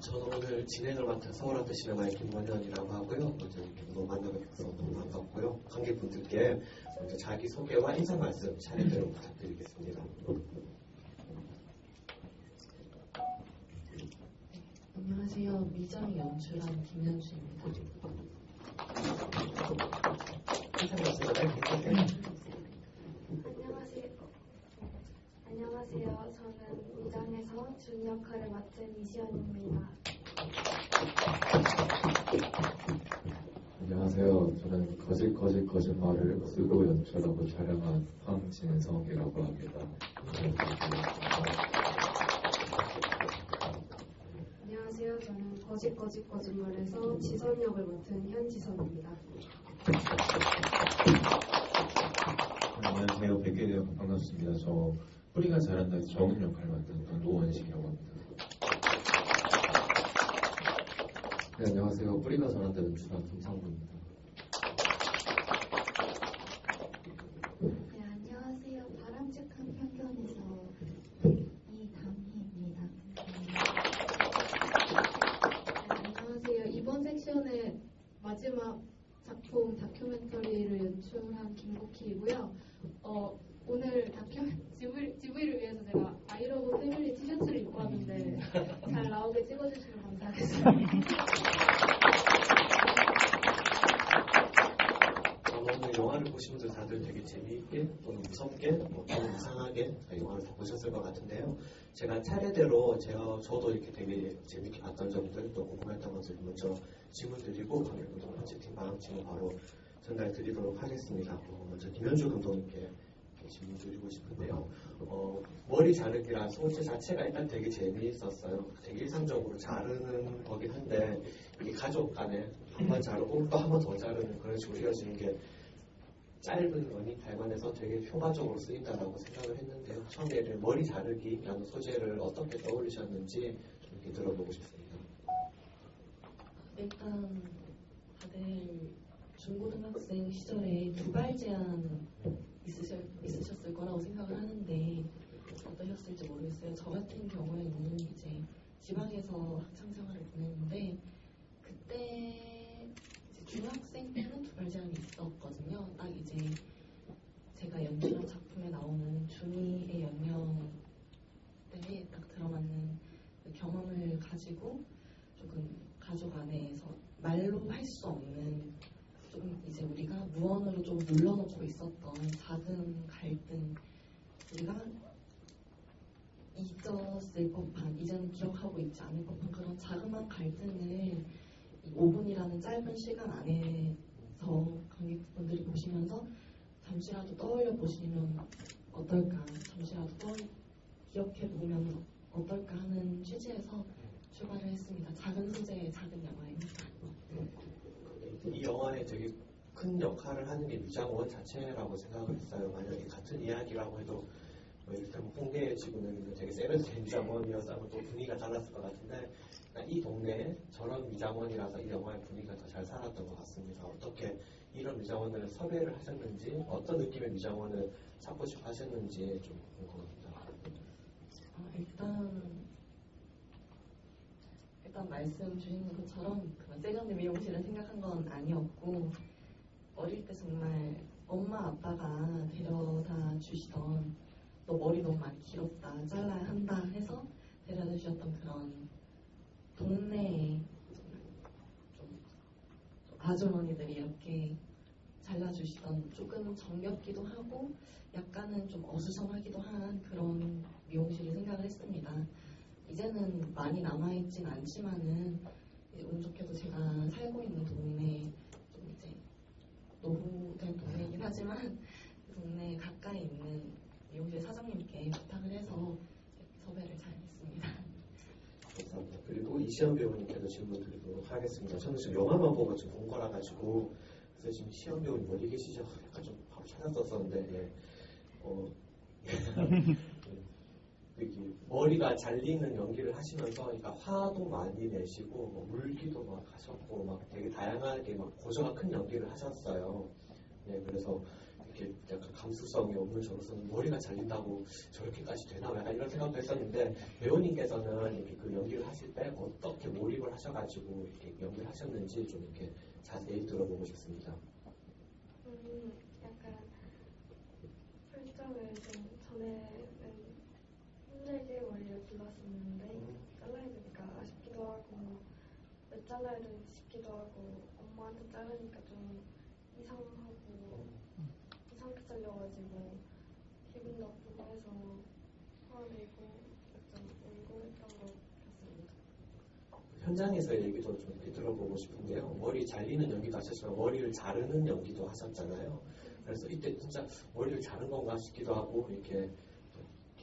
저는 오늘 진행을 맡은 서울아트 시네마의 김원현이라고 하고요. 먼저 이렇게 만나게 돼서 너무 반갑고요. 관객분들께 먼저 자기소개와 인사 말씀 차례대로 부탁드리겠습니다. 안녕하세요. 미장 연출한 김현주입니다. 인사 말씀 부탁드립니다. 안녕하세요. 저는 미장에서 준 역할을 맡은 이시연입니다. 안녕하세요. 저는 거짓말을 쓰고 연출하고 촬영한 황진성이라고 합니다. 안녕하세요. 저는 거짓말에서 지선 역을 맡은 현지선입니다. 안녕하세요. 뵙게 되어 반갑습니다. 저 뿌리가 자란다에서 정은 역할을 맡은 노원식이라고 합니다. 네, 안녕하세요. 뿌리가 자란다 연출한 김상구입니다. 네, 안녕하세요. 바람직한 편견에서 이담희입니다. 안녕하세요. 이번 섹션의 마지막 작품 다큐멘터리를 연출한 김국희이고요. 오늘 GV를 위해서 제가 아이러브 패밀리 티셔츠를 입고 왔는데 잘 나오게 찍어주시면 감사하겠습니다. 오늘 영화를 보신 분들 다들 되게 재미있게 또는 무섭게 또는 이상하게 영화를 다 보셨을 것 같은데요. 제가 차례대로 저도 이렇게 되게 재미있게 봤던 점들 또 궁금했던 것을 먼저 질문 드리고 관객분들 채팅방 지금 바로 전달 드리도록 하겠습니다. 먼저 김현주 감독님께 질문 드리고 싶은데요. 머리 자르기란 소재 자체가 일단 되게 재미있었어요. 되게 일상적으로 자르는 거긴 한데 이게 가족 간에 한 번 자르고 또 한 번 더 자르는 그런 식으로 이어지는 게 짧은 거니 달관해서 되게 효과적으로 쓰인다라고 생각을 했는데요. 처음에 머리 자르기라는 소재를 어떻게 떠올리셨는지 좀 이렇게 들어보고 싶습니다. 일단 다들 중고등학생 시절에 두발 제한 있으셨을 거라고 생각을 하는데 어떠셨을지 모르겠어요. 저 같은 경우에는 이제 지방에서 학창 생활을 보냈는데 그때 이제 중학생 때는 두발 제한이 있었거든요. 딱 이제 제가 연출한 작품에 나오는 준이의 연령대에 딱 들어맞는 그 경험을 가지고 조금 가족 안에서 말로 할 수 없는 좀 이제 우리가 무언으로 좀 눌러놓고 있었던 작은 갈등, 우리가 잊었을 법한, 이제는 기억하고 있지 않을 법한 그런 자그마한 갈등을 이 5분이라는 짧은 시간 안에서 관객분들이 보시면서 잠시라도 떠올려 보시면 어떨까, 잠시라도 기억해 보면 어떨까 하는 취지에서 출발을 했습니다. 작은 소재의 작은 영화입니다. 이 영화에 되게 큰 역할을 하는 게 미장원 자체라고 생각을 했어요. 만약에 같은 이야기라고 해도 이를테면 홍대에 지구 내리는 되게 세련된 미장원이었다면 또 분위기가 달랐을 것 같은데 이 동네에 저런 미장원이라서 이 영화의 분위기가 더 잘 살았던 것 같습니다. 어떻게 이런 미장원을 섭외를 하셨는지 어떤 느낌의 미장원을 찾고 싶어 하셨는지 좀 궁금합니다. 일단 말씀 주신 것처럼 그런 세련된 미용실을 생각한 건 아니었고, 어릴 때 정말 엄마 아빠가 데려다 주시던 너 머리 너무 많이 길었다, 잘라야 한다 해서 데려다 주셨던 그런 동네에 좀 아주머니들이 이렇게 잘라주시던 조금 정겹기도 하고 약간은 좀 어수선하기도 한 그런 미용실을 생각을 했습니다. 이제는 많이 남아있진 않지만은 운 좋게도 제가 살고 있는 동네 좀 이제 노후된 동네이긴 하지만 그 동네 가까이 있는 미용실 사장님께 부탁을 해서 섭외를 잘 했습니다. 감사합니다. 그리고 이시연 배우님께도 질문 드리도록 하겠습니다. 저는 지금 영화만 보고 지금 본 거라 가지고 그래서 지금 시연 배우님 어디 계시죠? 약간 좀 바로 찾았었는데 머리가 잘리는 연기를 하시면서 그러니까 화도 많이 내시고 물기도 막 하셨고 막 되게 다양하게 막 고조가 큰 연기를 하셨어요. 네, 그래서 이렇게 약간 감수성이 없는 저로서는 머리가 잘린다고 저렇게까지 되나 약간 이런 생각도 했었는데 배우님께서는 이렇게 그 연기를 하실 때 어떻게 몰입을 하셔가지고 이렇게 연기를 하셨는지 좀 이렇게 자세히 들어보고 싶습니다. 약간 설정을 좀 전에는 힘들게 머리를 길렀었는데 잘라야 되니까 아쉽기도 하고 왜 잘라야 되는지 싶기도 하고 엄마한테 자르니까 좀 이상하게 잘려가지고 기분 나쁘고 해서 화내고 좀 울고 했던 것 같습니다. 현장에서의 얘기도 좀 이렇게 들어보고 싶은데요. 머리 잘리는 연기도 하셨지만 머리를 자르는 연기도 하셨잖아요. 그래서 이때 진짜 머리를 자른 건가 싶기도 하고 이렇게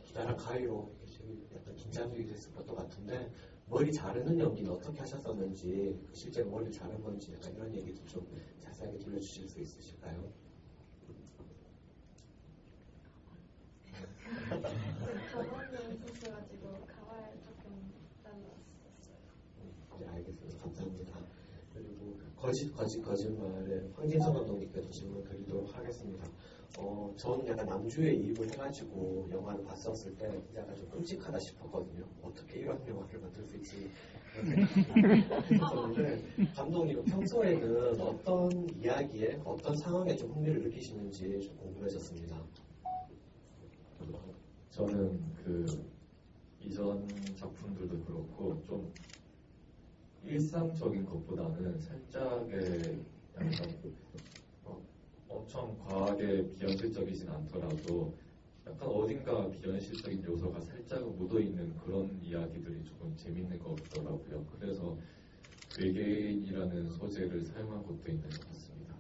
기다란 가위로 이렇게 약간 긴장이 됐을 것도 같은데 머리 자르는 연기는 어떻게 하셨었는지 실제로 머리를 자른 건지 약간 이런 얘기도 좀 자세하게 들려주실 수 있으실까요? 가발이 있었어가지고 가발 조금 잘랐었어요. 네, 알겠습니다. 감사합니다. 그리고 거짓말에 황진성 감독님께도 질문 드리도록 하겠습니다. 저는 약간 남주에 이입을 해가지고 영화를 봤었을 때 약간 좀 끔찍하다 싶었거든요. 어떻게 이런 영화를 만들 수 있지? 했었는데 감독님은 평소에는 어떤 이야기에 어떤 상황에 좀 흥미를 느끼시는지 좀 궁금해졌습니다. 저는 그 이전 작품들도 그렇고 좀 일상적인 것보다는 살짝의 약간 엄청 과하게 비현실적이진 않더라도 약간 어딘가 비현실적인 요소가 살짝 묻어있는 그런 이야기들이 조금 재밌는 것 같더라고요. 그래서 외계인이라는 소재를 사용한 것도 있는 것 같습니다.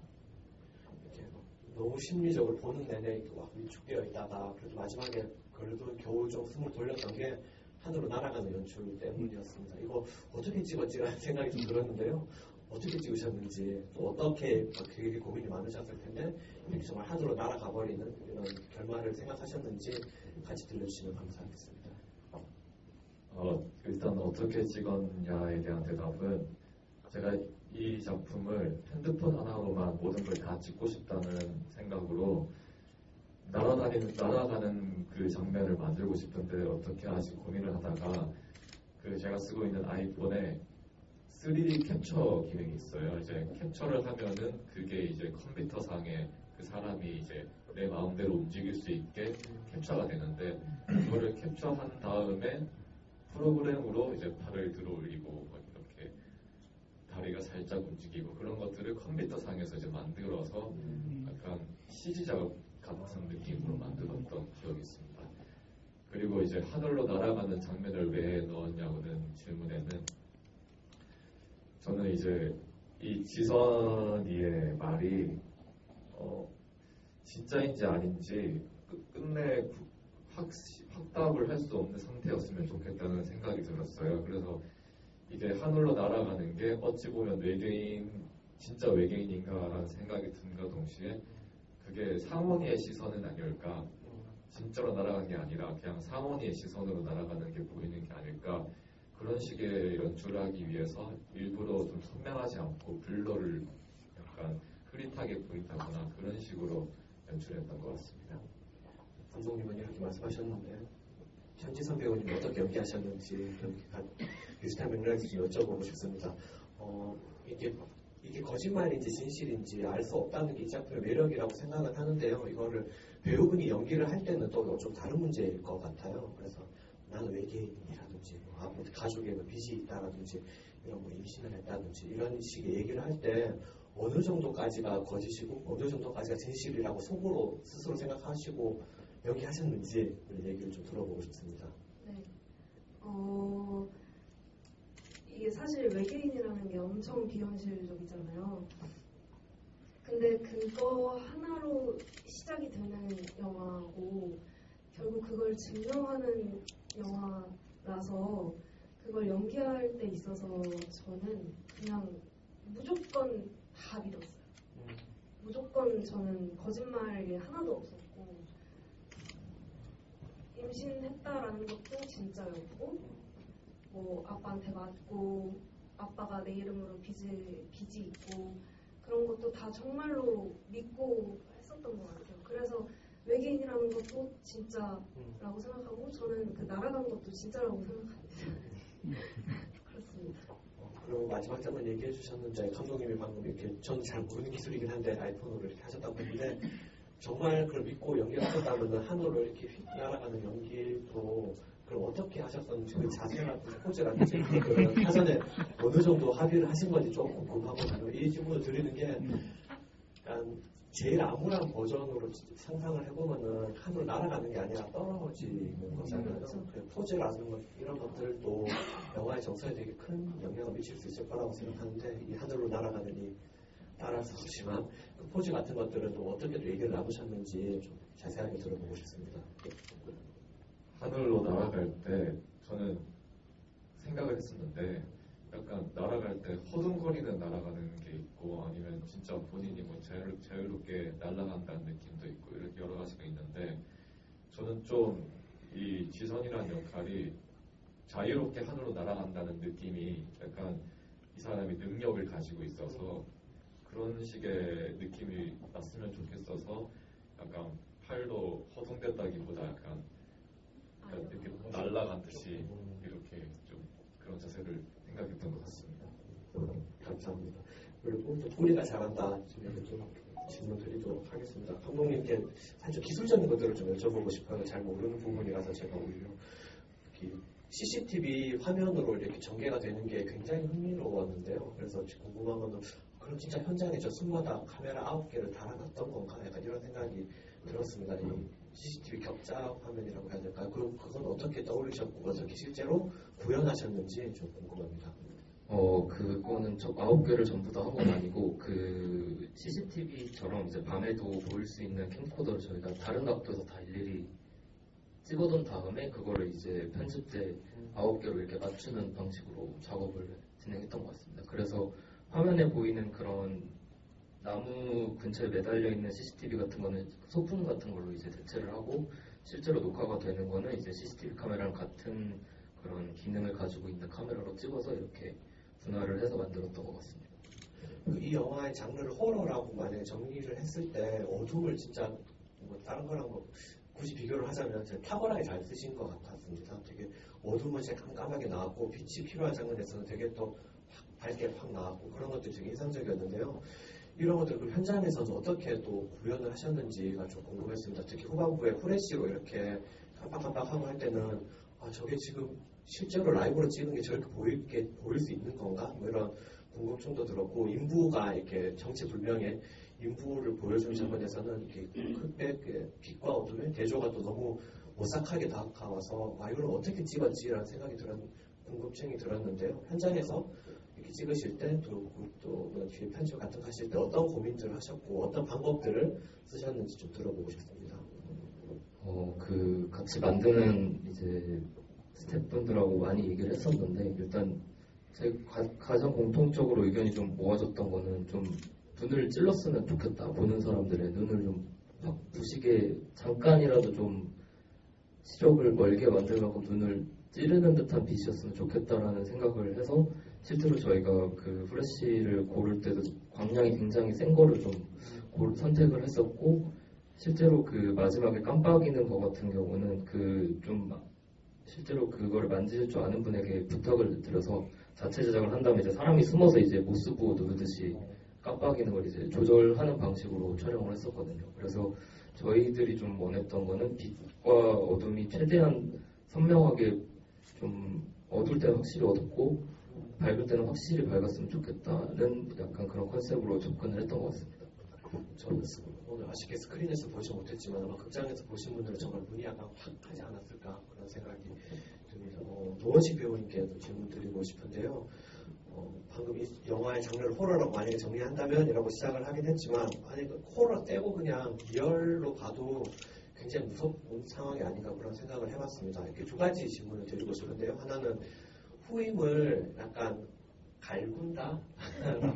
이렇게 너무 심리적으로 보는 내내 이렇게 막 위축되어 있다가 그래도 마지막에 그래도 겨우 좀 숨을 돌렸던 게 하늘로 날아가는 연출 때문이었습니다. 이거 어떻게 찍었지라는 생각이 좀 들었는데요. 어떻게 찍으셨는지 또 어떻게 되게 고민이 많으셨을 텐데 이렇게 정말 하늘로 날아가 버리는 이런 결말을 생각하셨는지 같이 들려주시면 감사하겠습니다. 일단 어떻게 찍었냐에 대한 대답은 제가 이 작품을 핸드폰 하나로만 모든 걸 다 찍고 싶다는 생각으로 날아가는 그 장면을 만들고 싶은데 어떻게 하지 고민을 하다가 그 제가 쓰고 있는 아이폰에 3D 캡처 기능이 있어요. 이제 캡처를 하면은 그게 이제 컴퓨터상에 그 사람이 이제 내 마음대로 움직일 수 있게 캡처가 되는데 그거를 캡처한 다음에 프로그램으로 이제 팔을 들어 올리고 뭐 이렇게 다리가 살짝 움직이고 그런 것들을 컴퓨터상에서 이제 만들어서 약간 CG 작업 같은 느낌으로 만들었던 기억이 있습니다. 그리고 이제 하늘로 날아가는 장면을 왜 넣었냐고는 질문에는 저는 이제 이 지선이의 말이 진짜인지 아닌지 끝내 확답을 할 수 없는 상태였으면 좋겠다는 생각이 들었어요. 그래서 이게 하늘로 날아가는 게 어찌 보면 진짜 외계인인가라는 생각이 든과 동시에 그게 상원이의 시선은 아닐까, 진짜로 날아간 게 아니라 그냥 상원이의 시선으로 날아가는 게 보이는 게 아닐까, 그런 식의 연출을 하기 위해서 일부러 좀 선명하지 않고 블러를 약간 흐릿하게 보인다거나 그런 식으로 연출했던 것 같습니다. 감독님은 이렇게 말씀하셨는데 현지선 배우님 어떻게 연기하셨는지 이렇게 비슷한 맥락에서 좀 여쭤보고 싶습니다. 이게 거짓말인지 진실인지 알 수 없다는 게 이 작품의 매력이라고 생각을 하는데요. 이거를 배우분이 연기를 할 때는 또 좀 다른 문제일 것 같아요. 그래서 나는 외계인이라든지 가족에 빚이 있다라든지 이런 임신을 했다든지 이런 식의 얘기를 할 때 어느 정도까지가 거짓이고 어느 정도까지가 진실이라고 속으로 스스로 생각하시고 연기하셨는지 얘기를 좀 들어보고 싶습니다. 네. 이게 사실 외계인이라는 게 엄청 비현실적이잖아요. 근데 그거 하나로 시작이 되는 영화고 결국 그걸 증명하는 영화라서 그걸 연기할 때 있어서 저는 그냥 무조건 다 믿었어요. 무조건 저는 거짓말이 하나도 없었고 임신했다라는 것도 진짜였고 뭐 아빠한테 맞고 아빠가 내 이름으로 빚이 있고 그런 것도 다 정말로 믿고 했었던 것 같아요. 그래서 외계인이라는 것도 진짜라고 생각하고 저는 그 날아가는 것도 진짜라고 생각합니다. 그렇습니다. 그리고 마지막 장면 얘기해 주셨는데 감독님이 방금 이렇게 저는 잘 모르는 기술이긴 한데 아이폰으로 이렇게 하셨다고 했는데 정말 그걸 믿고 연기하셨다면 하늘로 이렇게 휙 날아가는 연기도 그럼 어떻게 하셨었는지 그 자세라든지 포즈라든지 그 사전에 어느 정도 합의를 하신 건지 조금 궁금하거든요. 이 질문을 드리는 게 약간 제일 암울한 버전으로 상상을 해보면은 하늘 날아가는 게 아니라 떨어지는 거잖아요. 그 포즈라는 것 이런 것들도 영화의 정서에 되게 큰 영향을 미칠 수 있을 거라고 생각하는데 이 하늘로 날아가는 이 따라서 그렇지만 그 포즈 같은 것들은 좀 어떻게 또 얘기를 나누셨는지 좀 자세하게 들어보고 싶습니다. 하늘로 날아갈 때 저는 생각을 했었는데 약간 날아갈 때 허둥거리는 날아가는 게 있고 아니면 진짜 본인이 뭐 자유롭게 날아간다는 느낌도 있고 이렇게 여러 가지가 있는데 저는 좀 이 지선이라는 역할이 자유롭게 하늘로 날아간다는 느낌이 약간 이 사람이 능력을 가지고 있어서 그런 식의 느낌이 났으면 좋겠어서 약간 팔도 허둥댔다기보다 약간 이렇게 날아간 듯이 이렇게 좀 그런 자세를 생각했던 것 같습니다. 감사합니다. 그리고 또 소리가 잘한다. 지금 좀 질문 드리도록 하겠습니다. 감독님께 사실 기술적인 것들을 좀 여쭤보고 싶어요. 잘 모르는 부분이라서 제가 오히려 CCTV 화면으로 이렇게 전개가 되는 게 굉장히 흥미로웠는데요. 그래서 궁금한 거는 그럼 진짜 현장에 저 숲마다 카메라 9개를 달아놨던 건가? 약간 이런 생각이 들었습니다. 이 CCTV 격자 화면이라고 해야 될까요? 그건 어떻게 떠올리셨고 어떻게 실제로 구현하셨는지 좀 궁금합니다. 그거는 9개를 전부 다 한 건 아니고 그 CCTV처럼 이제 밤에도 보일 수 있는 캠코더를 저희가 다른 각도에서 다 일일이 찍어둔 다음에 그거를 이제 편집 때 9개로 이렇게 맞추는 방식으로 작업을 진행했던 것 같습니다. 그래서 화면에 보이는 그런 나무 근처에 매달려 있는 CCTV 같은 거는 소품 같은 걸로 이제 대체를 하고 실제로 녹화가 되는 거는 이제 CCTV 카메라랑 같은 그런 기능을 가지고 있는 카메라로 찍어서 이렇게 분할을 해서 만들었던 것 같습니다. 이 영화의 장르를 호러라고 만약에 정리를 했을 때 어둠을 진짜 뭐 다른 거랑 뭐 굳이 비교를 하자면 탁월하게 잘 쓰신 것 같았습니다. 되게 어둠은 진짜 깜깜하게 나왔고 빛이 필요한 장면에서는 되게 또 밝게 확 나왔고 그런 것들이 되게 인상적이었는데요. 이런 것들 현장에서는 어떻게 또 구현을 하셨는지가 좀 궁금했습니다. 특히 후반부에 후레쉬로 이렇게 깜빡깜빡하고 할 때는 저게 지금 실제로 라이브로 찍은 게 저렇게 보일 수 있는 건가? 뭐 이런 궁금증도 들었고 인부가 이렇게 정체불명의 인부를 보여주는 장면에서는 이렇게 흑백 빛과 어둠의 대조가 또 너무 오싹하게 다가와서 이걸 어떻게 찍었지라는 생각이 궁금증이 들었는데요. 현장에서 이렇게 찍으실 때 또 뒤에 편집 같은 거 하실 때 어떤 고민들을 하셨고 어떤 방법들을 쓰셨는지 좀 들어보고 싶습니다. 같이 만드는 이제 스태프분들하고 많이 얘기를 했었는데 일단 가장 공통적으로 의견이 좀 모아졌던 거는 좀 눈을 찔렀으면 좋겠다. 보는 사람들의 눈을 좀 확 부시게 잠깐이라도 좀 시력을 멀게 만들고 눈을 찌르는 듯한 빛이었으면 좋겠다라는 생각을 해서 실제로 저희가 그 플래시를 고를 때도 광량이 굉장히 센 거를 좀 선택을 했었고 실제로 그 마지막에 깜빡이는 거 같은 경우는 실제로 그거를 만지실 줄 아는 분에게 부탁을 드려서 자체 제작을 한 다음에 이제 사람이 숨어서 이제 모스보 누르듯이 깜빡이는 걸 이제 조절하는 방식으로 촬영을 했었거든요. 그래서 저희들이 좀 원했던 거는 빛과 어둠이 최대한 선명하게 좀 어두울 때는 확실히 어둡고 밝을 때는 확실히 밝았으면 좋겠다는 약간 그런 컨셉으로 접근을 했던 것 같습니다. 저는 오늘 아쉽게 스크린에서 보지 못했지만 아마 극장에서 보신 분들은 정말 눈이 약간 확 하지 않았을까 그런 생각이 듭니다. 노원식 배우님께도 질문 드리고 싶은데요. 방금 이 영화의 장르를 호러라고 만약에 정리한다면 이라고 시작을 하긴 했지만 만약에 호러 떼고 그냥 리얼로 봐도 굉장히 무서운 상황이 아닌가 그런 생각을 해봤습니다. 이렇게 두 가지 질문을 드리고 싶은데요. 하나는 후임을 약간 갈군다, 라고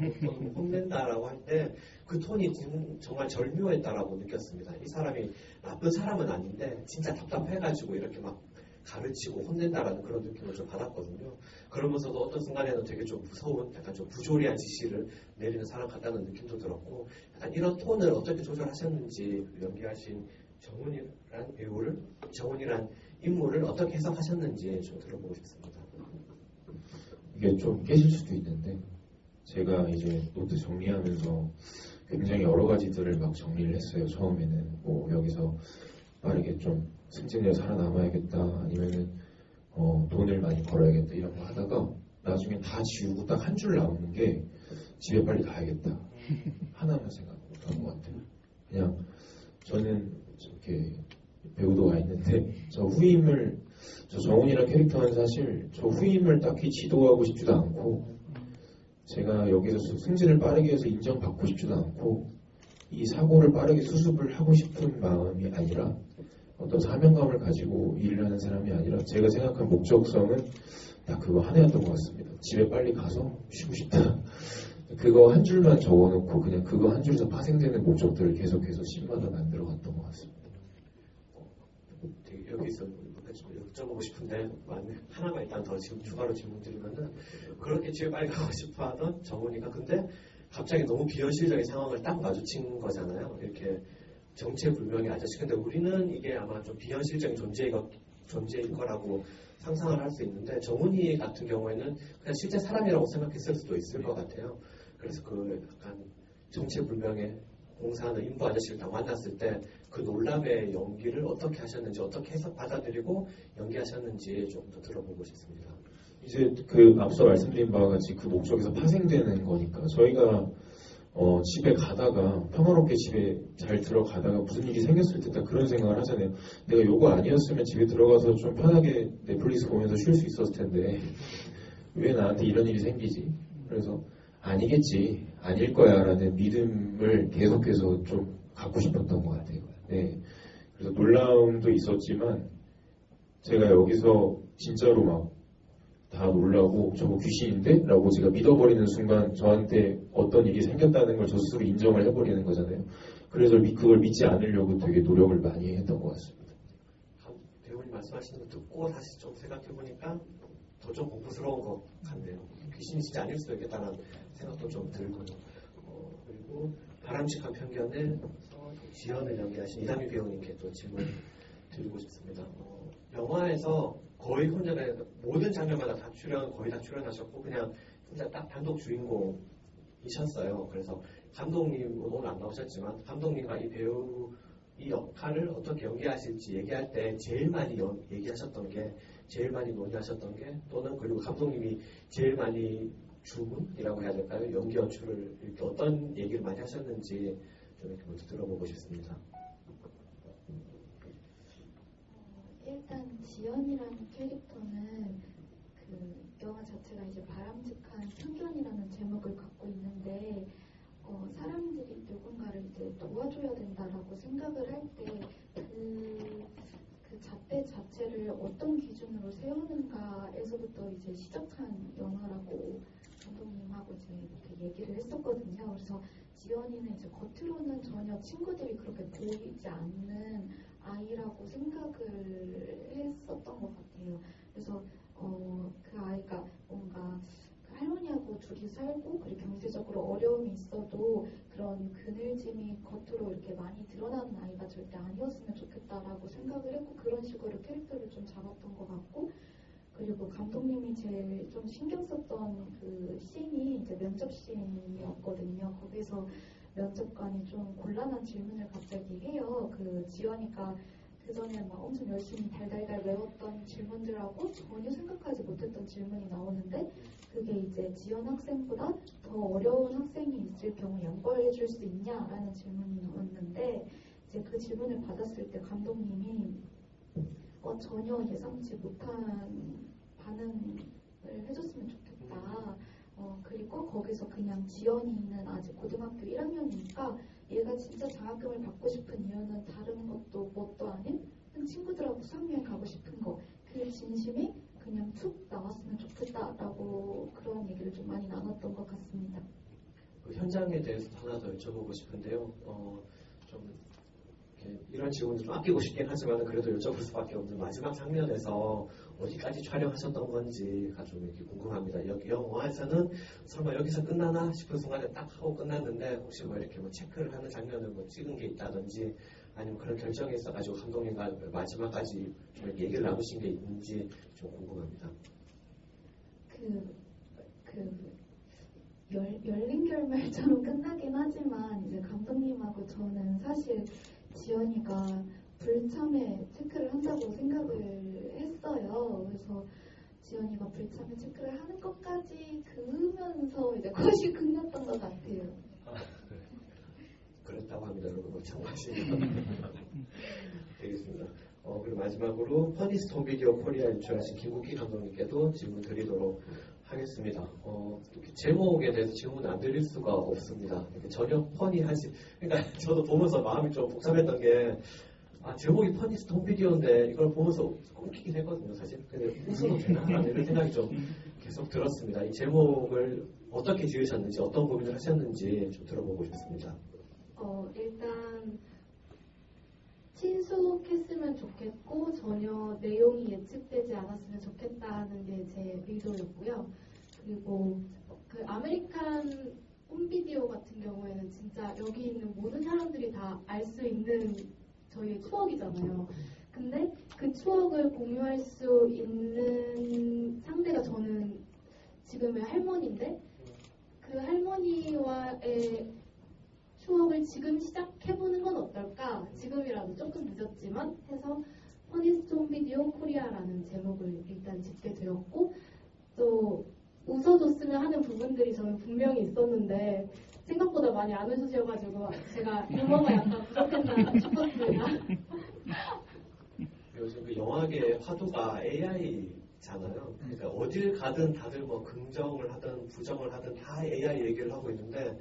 혼낸다라고 할 때 그 톤이 정말 절묘했다라고 느꼈습니다. 이 사람이 나쁜 사람은 아닌데 진짜 답답해가지고 이렇게 막 가르치고 혼낸다라는 그런 느낌을 좀 받았거든요. 그러면서도 어떤 순간에는 되게 좀 무서운 약간 좀 부조리한 지시를 내리는 사람 같다는 느낌도 들었고 약간 이런 톤을 어떻게 조절하셨는지 연기하신 정훈이란 인물을 어떻게 해석하셨는지 좀 들어보고 싶습니다. 이게 좀 깨질 수도 있는데 제가 이제 노트 정리하면서 굉장히 여러 가지들을 막 정리를 했어요. 처음에는 뭐 여기서 빠르게 좀 승진해서 살아남아야겠다 아니면은 돈을 많이 벌어야겠다 이런 거 하다가 나중에 다 지우고 딱 한 줄 남은 게 집에 빨리 가야겠다 하나만 생각한 것 같아요. 그냥 저는 이렇게 배우도 와 있는데 저 정훈이라는 캐릭터는 사실 저 후임을 딱히 지도하고 싶지도 않고 제가 여기서 승진을 빠르게 해서 인정받고 싶지도 않고 이 사고를 빠르게 수습을 하고 싶은 마음이 아니라 어떤 사명감을 가지고 일을 하는 사람이 아니라 제가 생각한 목적성은 딱 그거 하나였던 것 같습니다. 집에 빨리 가서 쉬고 싶다. 그거 한 줄만 적어놓고 그냥 그거 한 줄에서 파생되는 목적들을 계속해서 씬마다 만들어갔던 것 같습니다. 여기서 좀 여쭤보고 싶은데 하나만 일단 더 지금 추가로 질문 드리면은 그렇게 집에 빨리 가고 싶어하던 정훈이가 근데 갑자기 너무 비현실적인 상황을 딱 마주친 거잖아요. 이렇게 정체불명의 아저씨. 근데 우리는 이게 아마 좀 비현실적인 존재일 거라고 상상을 할 수 있는데 정훈이 같은 경우에는 그냥 실제 사람이라고 생각했을 수도 있을 것 같아요. 그래서 그 약간 정체불명의 공사하는 인부 아저씨를 딱 만났을 때 그 놀랍의 연기를 어떻게 하셨는지 어떻게 해석 받아들이고 연기하셨는지 좀 더 들어보고 싶습니다. 이제 그 앞서 말씀드린 바와 같이 그 목적에서 파생되는 거니까 저희가 집에 가다가 평화롭게 집에 잘 들어가다가 무슨 일이 생겼을 때 딱 그런 생각을 하잖아요. 내가 요거 아니었으면 집에 들어가서 좀 편하게 넷플릭스 보면서 쉴 수 있었을 텐데 왜 나한테 이런 일이 생기지? 그래서 아니겠지, 아닐 거야 라는 믿음을 계속해서 좀 갖고 싶었던 것 같아요. 네. 그래서 놀라움도 있었지만 제가 여기서 진짜로 막 다 놀라고 저거 귀신인데? 라고 제가 믿어버리는 순간 저한테 어떤 일이 생겼다는 걸 저 스스로 인정을 해버리는 거잖아요. 그래서 그걸 믿지 않으려고 되게 노력을 많이 했던 것 같습니다. 배우님 말씀하시는 거 듣고 다시 좀 생각해보니까 더 좀 공포스러운 것 같네요. 귀신이 진짜 아닐 수도 있겠다는 생각도 좀 들고요. 그리고 바람직한 편견에 지연을 연기하신 이상미 배우님께 또 질문 드리고 싶습니다. 영화에서 거의 혼자 모든 장면마다 거의 다 출연하셨고 그냥 진짜 딱 단독 주인공이셨어요. 그래서 감독님 오늘 안 나오셨지만 감독님과 이 배우 이 역할을 어떻게 연기하실지 얘기할 때 제일 많이 얘기하셨던 게 제일 많이 논의하셨던 게 또는 그리고 감독님이 제일 많이 주문이라고 해야 될까요? 연기 연출을 이렇게 어떤 얘기를 많이 하셨는지 좀 이렇게 먼저 들어보고 싶습니다. 일단 지연이라는 캐릭터는 그 영화 자체가 이제 바람직한 편견이라는 제목을 갖고 있는데 사람들이 누군가를 이제 도와줘야 된다라고 생각을 할 때 그 잣대 자체를 어떤 기준으로 세우는가에서부터 이제 시작한 영화라고 감독님하고 이제 이렇게 얘기를 했었거든요. 그래서 지연이는 이제 겉으로는 전혀 친구들이 그렇게 보이지 않는 아이라고 생각을 했었던 것 같아요. 그래서 그 아이가 뭔가 할머니하고 둘이 살고 그리고 경제적으로 어려움이 있어도 그런 그늘짐이 겉으로 이렇게 많이 드러나는 아이가 절대 아니었으면 좋겠다라고 생각을 했고 그런 식으로 캐릭터를 좀 잡았던 것 같고 그리고 감독님이 제일 좀 신경 썼던 그 씬이 이제 면접 씬이었거든요. 거기서 면접관이 좀 곤란한 질문을 갑자기 해요. 그 지연이가 그 전에 막 엄청 열심히 달달달 외웠던 질문들하고 전혀 생각하지 못했던 질문이 나오는데 그게 이제 지연 학생보다 더 어려운 학생이 있을 경우 연결해 줄 수 있냐라는 질문이 나왔는데 이제 그 질문을 받았을 때 감독님이 전혀 예상치 못한 반응을 해줬으면 좋겠다. 그리고 거기서 그냥 지연이는 아직 고등학교 1학년이니까 얘가 진짜 장학금을 받고 싶은 이유는 다른 것도 뭣도 아닌 친구들하고 수학여행 가고 싶은 거 그 진심이 그냥 툭 나왔으면 좋겠다라고 그런 얘기를 좀 많이 나눴던 것 같습니다. 그 현장에 대해서 하나 더 여쭤보고 싶은데요. 좀 이런 질문을 좀 아끼고 싶긴 하지만 그래도 여쭤볼 수밖에 없는 마지막 장면에서 어디까지 촬영하셨던 건지가 좀 이렇게 궁금합니다. 여기 영화에서는 설마 여기서 끝나나 싶은 순간에 딱 하고 끝났는데 혹시 뭐 이렇게 뭐 체크를 하는 장면을 뭐 찍은 게 있다든지 아니면 그런 결정이 있어가지고 감독님과 마지막까지 좀 이렇게 얘기를 나누신 게 있는지 좀 궁금합니다. 열린 결말처럼 끝나긴 하지만 이제 감독님하고 저는 사실 지연이가 불참에 체크를 한다고 생각을 했어요. 그래서 지연이가 불참에 체크를 하는 것까지 그으면서 이제 컷이 끝났던 것 같아요. 그랬다고 합니다. 여러분 뭐 참고하시면 되겠습니다. 그리고 마지막으로 퍼니스톤 비디오 코리아 유출하신 김국희 감독님께도 질문 드리도록 하겠습니다. 이렇게 제목에 대해서 질문 안 드릴 수가 없습니다. 전혀 퍼니하시, 그러니까 저도 보면서 마음이 좀 복잡했던 게 제목이 퍼니스톤 비디오인데 이걸 보면서 끊기긴 했거든요, 사실. 근데 웃어도 되나? 이런 생각이 좀 계속 들었습니다. 이 제목을 어떻게 지으셨는지, 어떤 고민을 하셨는지 좀 들어보고 싶습니다. 일단 친숙했으면 좋겠고 전혀 내용이 예측되지 않았으면 좋겠다는 게 제 의도였고요. 그리고 그 아메리칸 홈비디오 같은 경우에는 진짜 여기 있는 모든 사람들이 다 알 수 있는 저희의 추억이잖아요. 근데 그 추억을 공유할 수 있는 상대가 저는 지금의 할머니인데 그 할머니와의 추억을 지금 시작해보는 건 어떨까? 지금이라도 조금 늦었지만 해서 퍼니스톤 비디오 코리아라는 제목을 일단 짓게 되었고 또 웃어줬으면 하는 부분들이 저는 분명히 있었는데 생각보다 많이 안 웃으셔가지고 제가 유머가 약간 부족했나 싶었습니다. 요즘 그 영화계 화두가 AI잖아요. 그러니까 어딜 가든 다들 뭐 긍정을 하든 부정을 하든 다 AI 얘기를 하고 있는데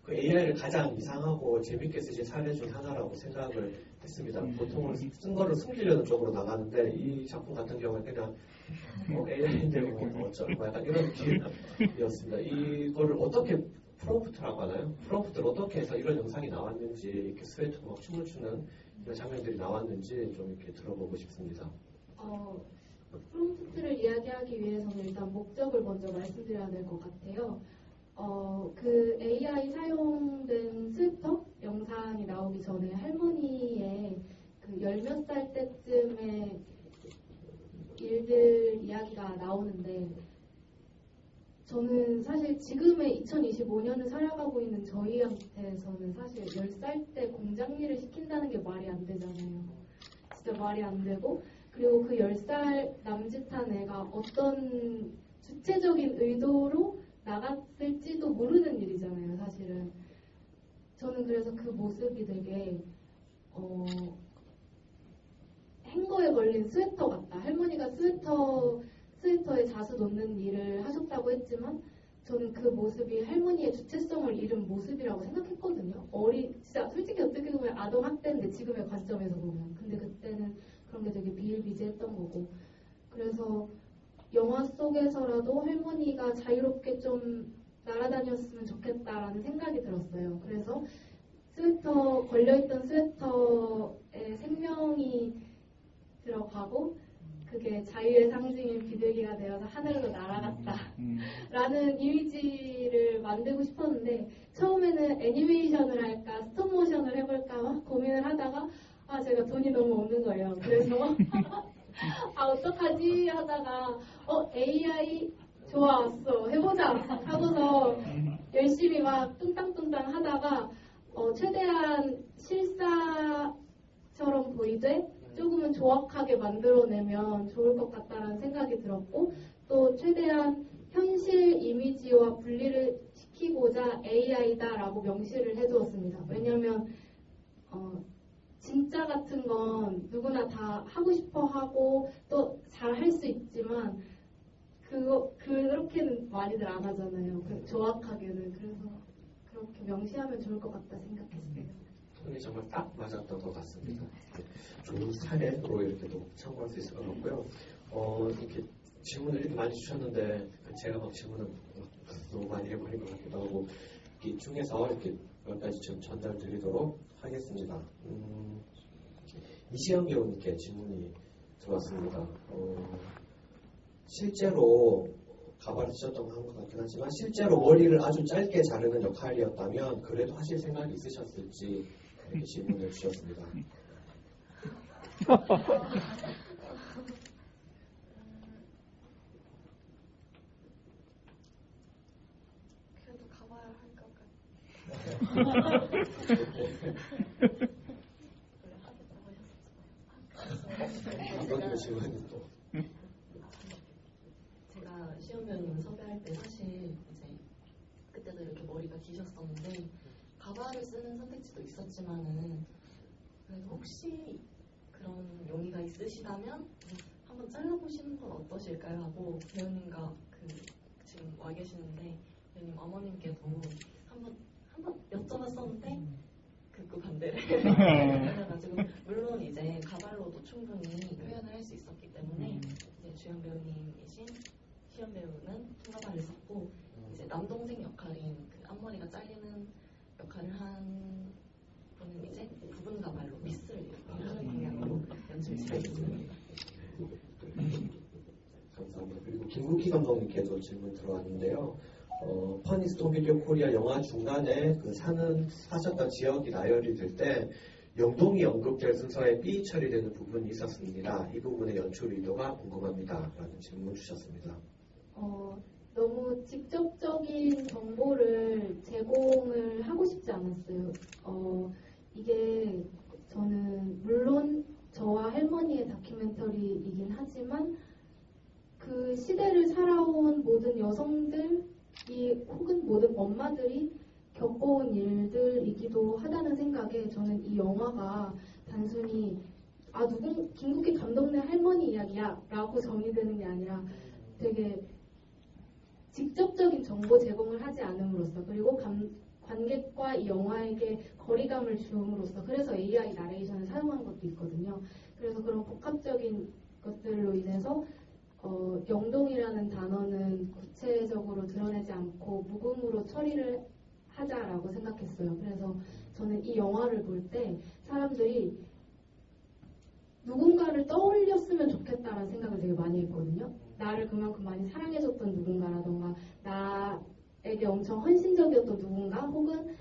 그 AI를 가장 이상하고 재밌게 쓰신 사례 중 하나라고 생각을 했습니다. 보통은 쓴 거를 숨기려는 쪽으로 나가는데 이 작품 같은 경우는 그냥 AI인데 뭐 어쩔 뭐 약간 이런 느낌이었습니다. 이거를 어떻게 프롬프트라고 하나요? 프롬프트를 어떻게 해서 이런 영상이 나왔는지 이렇게 스웨터 막 춤을 추는 이런 장면들이 나왔는지 좀 이렇게 들어보고 싶습니다. 프롬프트를 이야기하기 위해서는 일단 목적을 먼저 말씀드려야 될 것 같아요. 그 AI 사용된 스웨터 영상이 나오기 전에 할머니의 그 10몇 살 때쯤의 일들 이야기가 나오는데 저는 사실 지금의 2025년을 살아가고 있는 저희한테서는 사실 10살 때 공장 일을 시킨다는 게 말이 안 되잖아요. 진짜 말이 안 되고 그리고 그 10살 남짓한 애가 어떤 주체적인 의도로 나갔을지도 모르는 일이잖아요, 사실은. 저는 그래서 그 모습이 되게 행거에 걸린 스웨터 같다. 할머니가 스웨터에 자수 놓는 일을 하셨다고 했지만 저는 그 모습이 할머니의 주체성을 잃은 모습이라고 생각했거든요. 진짜 솔직히 어떻게 보면 아동 학대인데 지금의 관점에서 보면. 근데 그때는 그런 게 되게 비일비재했던 거고. 그래서 영화 속에서라도 할머니가 자유롭게 좀 날아다녔으면 좋겠다라는 생각이 들었어요. 그래서 걸려있던 스웨터에 생명이 들어가고 그게 자유의 상징인 비둘기가 되어서 하늘로 날아갔다 라는 이미지를 만들고 싶었는데 처음에는 애니메이션을 할까 스톱모션을 해볼까 막 고민을 하다가 제가 돈이 너무 없는 거예요. 그래서 어떡하지 하다가 AI 좋았어 해보자 하고서 열심히 막 뚱땅뚱땅 하다가 최대한 실사처럼 보이되 조금은 조악하게 만들어내면 좋을 것 같다라는 생각이 들었고 또 최대한 현실 이미지와 분리를 시키고자 AI다라고 명시를 해두었습니다. 왜냐하면 진짜 같은 건 누구나 다 하고 싶어 하고 또 잘 할 수 있지만 그렇게는 많이들 안 하잖아요. 조악하게는. 그래서 그렇게 명시하면 좋을 것 같다 생각했어요. 톤이 정말 딱 맞았던 것 같습니다. 좋은 사례로 이렇게 또 참고할 수 있을 것 같고요. 이렇게 질문을 이렇게 많이 주셨는데 제가 막 질문을 너무 많이 해버린 것 같기도 하고 이 중에서 이렇게 몇 가지 좀 전달드리도록 하겠습니다. 이시영 배우님께 질문이 들어왔습니다. 실제로 가발을 쓰셨던 것 같긴 하지만 실제로 머리를 아주 짧게 자르는 역할이었다면 그래도 하실 생각이 있으셨을지 이렇게 질문을 주셨습니다. 그래도 가봐야 할 것 같아요. 이번 질문이 또 제가 시험 배우님 섭외할 때 사실 이제 그때도 이렇게 머리가 기셨었는데 가발을 쓰는 선택지도 있었지만은 그래도 혹시 그런 용의가 있으시다면 한번 잘라보시는 건 어떠실까요? 하고 배우님과 지금 와 계시는데 배우님 어머님께도 한번 여쭤봤었는데 극구 반대를 그래가지고 물론 이제 가발로도 충분히 표현을 할 수 있었기 때문에 이제 주연 배우님이신 시연 배우는 통가발을 썼고 이제 남동생 역할인 그 앞머리가 잘리는 역할을 한 분은 이제 부분 가발로 미스를 하는 방향으로 연출 진행했습니다. 감사합니다. 그리고 김국희 감독님께도 질문 들어왔는데요. 퍼니스톤 비디오 코리아 영화 중간에 사셨던 지역이 나열이 될 때 영동이 언급될 순서에 B 처리되는 부분이 있었습니다. 이 부분의 연출 의도가 궁금합니다. 라는 질문 주셨습니다. 너무 직접적인 정보를 제공을 하고 싶지 않았어요. 이게 저는 물론 저와 할머니의 다큐멘터리이긴 하지만 그 시대를 살아온 모든 여성들이 혹은 모든 엄마들이 겪어온 일들이기도 하다는 생각에 저는 이 영화가 단순히 김국희 감독네 할머니 이야기야 라고 정의되는 게 아니라 되게 직접적인 정보 제공을 하지 않음으로써 그리고 관객과 이 영화에게 거리감을 주음으로써 그래서 AI 나레이션을 사용한 것도 있거든요. 그래서 그런 복합적인 것들로 인해서 영동이라는 단어는 구체적으로 드러내지 않고 묵음으로 처리를 하자라고 생각했어요. 그래서 저는 이 영화를 볼 때 사람들이 누군가를 떠올렸으면 좋겠다라는 생각을 되게 많이 했거든요. 나를 그만큼 많이 사랑해줬던 누군가라던가 나에게 엄청 헌신적이었던 누군가 혹은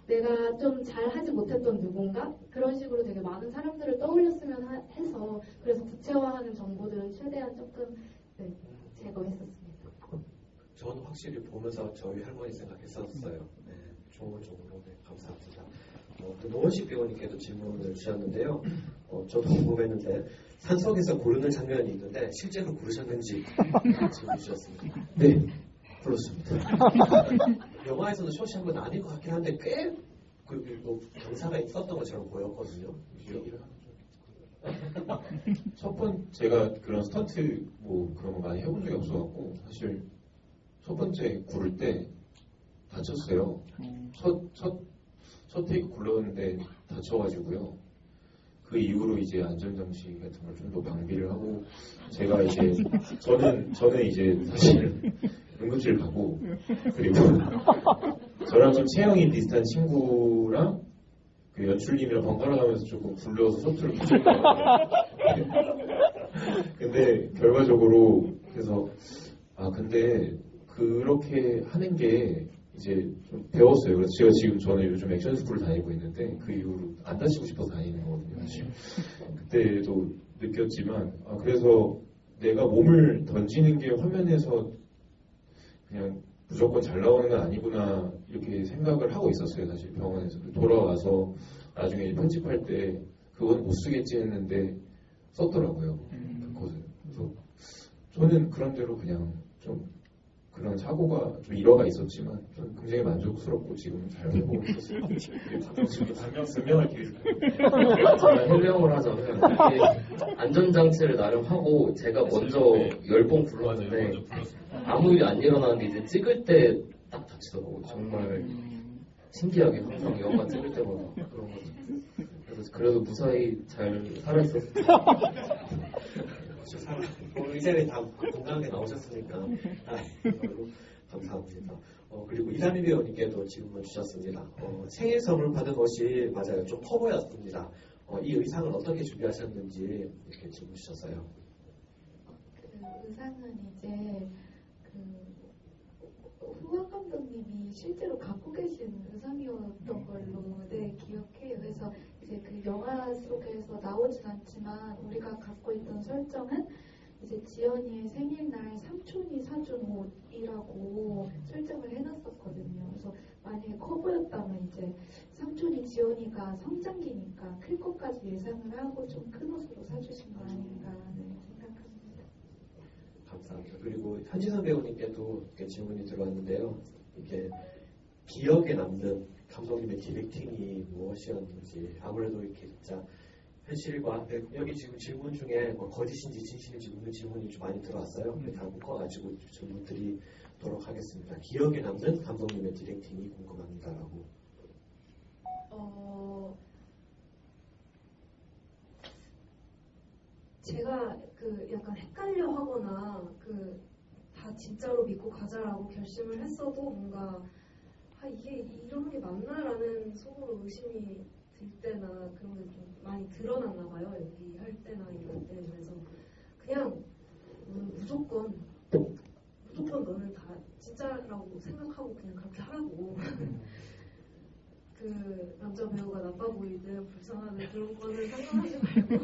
내가 좀 잘하지 못했던 누군가 그런 식으로 되게 많은 사람들을 떠올렸으면 해서 그래서 구체화하는 정보들은 최대한 조금 제거했었습니다. 저는 확실히 보면서 저희 할머니 생각했었어요. 네, 좋은 쪽으로 감사합니다. 또 노원식 배우님께도 질문을 주셨는데요. 저도 궁금했는데 산속에서 고르는 장면이 있는데 실제로 고르셨는지 질문 주셨습니다. 네, 그렇습니다. 영화에서는 쇼시한 건 아닌 것 같긴 한데 꽤 경사가 있었던 것처럼 보였거든요. 첫 번째 제가 그런 스턴트 그런 거 많이 해본 적이 없어갖고 사실 첫 번째 구를 때 다쳤어요. 첫 테이크 굴렀는데 다쳐가지고요. 그 이후로 이제 안전장치 같은 걸 좀 더 방비를 하고 제가 이제 저는 이제 사실 응급실 가고 그리고 저랑 좀 체형이 비슷한 친구랑 그 연출님이랑 번갈아 가면서 조금 굴려서 서투를 붙였어요. 근데 결과적으로 그래서 근데 그렇게 하는 게 이제 좀 배웠어요. 그래서 저는 요즘 액션 스쿨을 다니고 있는데 그 이후로 안 다치고 싶어서 다니는 거거든요. 사실 그때도 느꼈지만 그래서 내가 몸을 던지는 게 화면에서 그냥 무조건 잘 나오는 건 아니구나 이렇게 생각을 하고 있었어요. 사실 병원에서 돌아와서 나중에 편집할 때 그건 못 쓰겠지 했는데 썼더라고요. 그것을. 그래서 저는 그런 대로 그냥 좀 그런 사고가 좀 일화가 있었지만 저는 굉장히 만족스럽고 지금 잘 해보고 있었어요. 지금 설명할 기회를 제가 해명을 하자면 이게 안전장치를 나름 하고 제가 먼저 10번 불렀는데 아무 일이 안 일어나는데 이제 찍을 때 딱 다치더라고요. 정말 신기하게 항상 영화 찍을 때마다 그런 거죠. 그래서 그래도 무사히 잘 살아있었어요. 이제는 다 건강하게 나오셨으니까 감사합니다. 그리고 이상민 배우님께도 질문을 주셨습니다. 생일 선물 받은 것이 맞아요. 좀 커 보였습니다. 이 의상을 어떻게 준비하셨는지 이렇게 질문 주셨어요. 그 의상은 이제 그 후원 감독님이 실제로 갖고 계신 의상이었던 걸로 네, 기억해요. 그래서 이제 그 영화 속에서 나오진 않지만 우리가 갖고 있던 설정은 이제 지연이의 생일날 삼촌이 사준 옷이라고 설정을 해놨었거든요. 그래서 만약에 커보였다면 이제 삼촌이 지연이가 성장기니까 클 것까지 예상을 하고 좀 큰 옷으로 사주신 거 아닌가라는 생각합니다. 감사합니다. 그리고 현진선 배우님께도 이렇게 질문이 들어왔는데요. 이게 기억에 남는 감독님의 디렉팅이 무엇이었는지 아무래도 이렇게 진짜 현실과 여기 지금 질문 중에 뭐 거짓인지 진실인지 묻는 질문이 좀 많이 들어왔어요. 다 묶어가지고 질문 드리도록 하겠습니다. 기억에 남는 감독님의 디렉팅이 궁금합니다라고. 제가 그 약간 헷갈려 하거나 그 다 진짜로 믿고 가자라고 결심을 했어도 뭔가 이게 이런 게 맞나라는 속으로 의심이 들 때나 그런 게 좀 많이 드러났나 봐요. 여기 할 때나 이럴 때. 그래서 그냥 무조건 너는 다 진짜라고 생각하고 그냥 그렇게 하라고. 그 남자 배우가 나빠 보이든 불쌍하든 그런 거는 상관하지 말고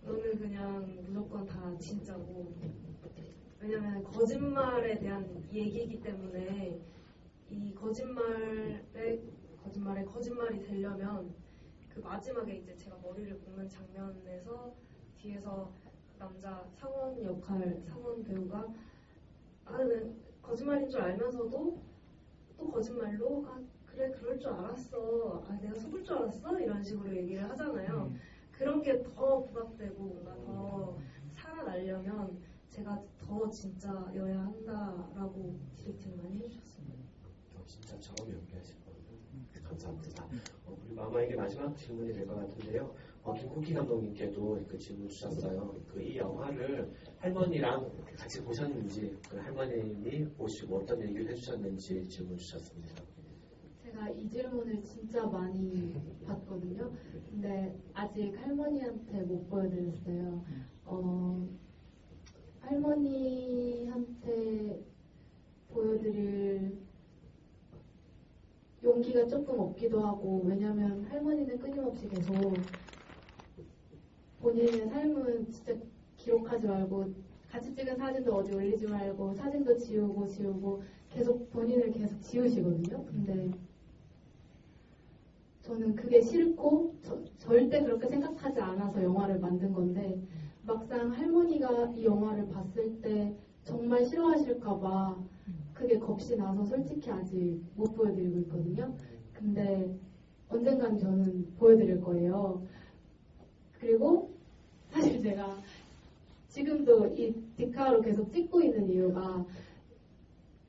너는 그냥 무조건 다 진짜고. 왜냐면 거짓말에 대한 얘기이기 때문에 이 거짓말에 거짓말이 되려면 그 마지막에 이제 제가 머리를 묶는 장면에서 뒤에서 남자 상원 배우가 나는 거짓말인 줄 알면서도 또 거짓말로 그래 그럴 줄 알았어. 내가 속을 줄 알았어. 이런 식으로 얘기를 하잖아요. 그런 게 더 부각되고 뭔가 더 살아나려면 제가 더 진짜여야 한다라고 디렉팅을 많이 해주셨습니다. 진짜처럼 연기하실 거예요. 감사합니다. 그리고 아마 이게 마지막 질문이 될 것 같은데요. 김국희 감독님께도 그 질문 주셨어요. 이 영화를 할머니랑 같이 보셨는지, 그 할머님이 보시고 어떤 얘기를 해주셨는지 질문 주셨습니다. 제가 이 질문을 진짜 많이 받거든요. 근데 아직 할머니한테 못 보여드렸어요. 할머니한테 보여드릴 용기가 조금 없기도 하고, 왜냐면 할머니는 끊임없이 계속 본인의 삶은 진짜 기록하지 말고, 같이 찍은 사진도 어디 올리지 말고, 사진도 지우고 계속 본인을 계속 지우시거든요. 근데 저는 그게 싫고 절대 그렇게 생각하지 않아서 영화를 만든 건데, 막상 할머니가 이 영화를 봤을 때 정말 싫어하실까봐 그게 겁이 나서 솔직히 아직 못 보여드리고 있거든요. 근데 언젠간 저는 보여드릴 거예요. 그리고 사실 제가 지금도 이 디카로 계속 찍고 있는 이유가